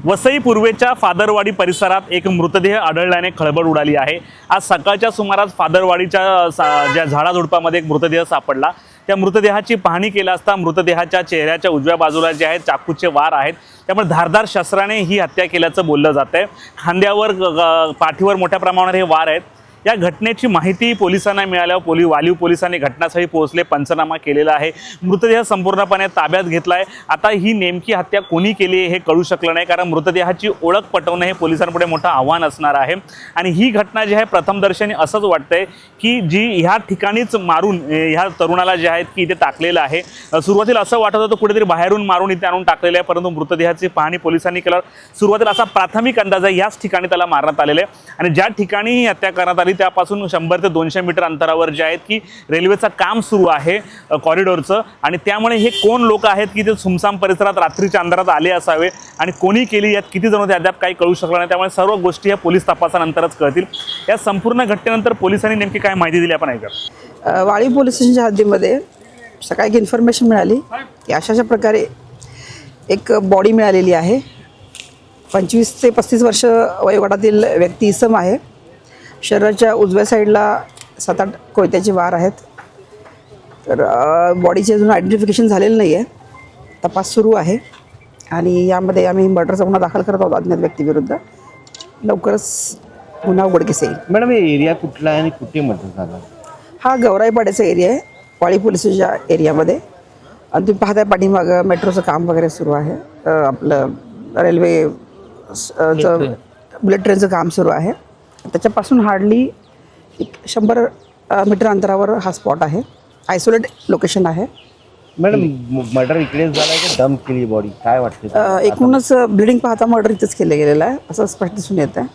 वसई पूर्वेच्या फादरवाडी परिसरात एक मृतदेह आढळल्याने खळबळ उडाली आहे। आज सकाळच्या सुमारास फादरवाडीच्या ज्या झाडाझुडपामध्ये एक मृतदेह सापडला। त्या मृतदेहाची पाहणी केली असता मृतदेहाच्या चेहऱ्याच्या उजव्या बाजूला जे आहेत चाकूचे वार आहेत, त्यामुळे धारदार शस्त्राने ही हत्या केल्याचं बोललं जातंय। खांद्यावर पाठीवर मोठ्या प्रमाणावर हे वार आहेत। या घटनेची माहिती पोलिसांना मिळाल्यावर वालीव पोलिसांनी घटनास्थळी पोहोचले, पंचनामा केलेला आहे। मृतदेह संपूर्णपणे ताब्यात घेतलाय। आता ही नेमकी हत्या कोणी केली हे कळू शकलं नाही, कारण मृतदेहाची ओळख पटवणे हे पोलिसांपुढे मोठं आव्हान असणार आहे। आणि ही घटना जी आहे प्रथमदर्शनी असंच वाटतंय की जी ह्या ठिकाणीच मारून ह्या तरुणाला जे आहेत की इथे टाकलेलं आहे। सुरुवातीला असं वाटत होतं कुठेतरी बाहेरून मारून इथे आणून टाकलेलं आहे, परंतु मृतदेहाची पाहणी पोलिसांनी केल्यावर सुरुवातीला असा प्राथमिक अंदाज आहे याच ठिकाणी त्याला मारण्यात आलेलं आहे। आणि ज्या ठिकाणी ही हत्या करण्यात आली त्यापासून 100 ते 200 मीटर अंतरावर जे आहेत की रेल्वेचं काम सुरू आहे कॉरिडॉरचं, आणि त्यामुळे हे कोण लोक आहेत की ते सुमसाम परिसरात रात्रीच्या अंधारात आले असावे आणि कोणी केली, यात किती जण होते अद्याप काही कळू शकलं नाही। त्यामुळे सर्व गोष्टी या पोलीस तपासानंतरच कळतील। या संपूर्ण घटनेनंतर पोलिसांनी नेमकी काय माहिती दिली आपण ऐका। वाळीव पोलीस स्टेशनच्या हद्दीमध्ये सकाळी इन्फॉर्मेशन मिळाली की अशा प्रकारे एक बॉडी मिळालेली आहे। 25 ते 35 वर्ष वयोगटातील व्यक्ती इसम आहे। शरीराच्या उजव्या साईडला 7-8 कोयत्याचे वार आहेत। तर बॉडीचे अजून आयडेंटिफिकेशन झालेलं नाही आहे, तपास सुरू आहे आणि यामध्ये आम्ही मर्डरचा गुन्हा दाखल करत आहोत अज्ञात व्यक्तीविरुद्ध। लवकरच गुन्हा उघडकीस येईल। मॅडम, हे एरिया कुठला आहे आणि कुठे मर्डर झाला? हा गवराईपाड्याचा एरिया आहे, वाळीव पोलिसाच्या एरियामध्ये। आणि तुम्ही पाहताय पाठीमागं मेट्रोचं काम वगैरे सुरू आहे, आपलं रेल्वे बुलेट ट्रेनचं काम सुरू आहे। त्याच्यापासून हार्डली 100 मीटर अंतरावर हा स्पॉट आहे, आयसोलेट लोकेशन आहे। मॅडम, मर्डर इकडेच झाला की डंप केली बॉडी, काय वाटतं? एकूणच ब्लिडिंग पाहता मर्डर इथेच केलं गेलेलं आहे असं स्पष्ट दिसून येतं आहे।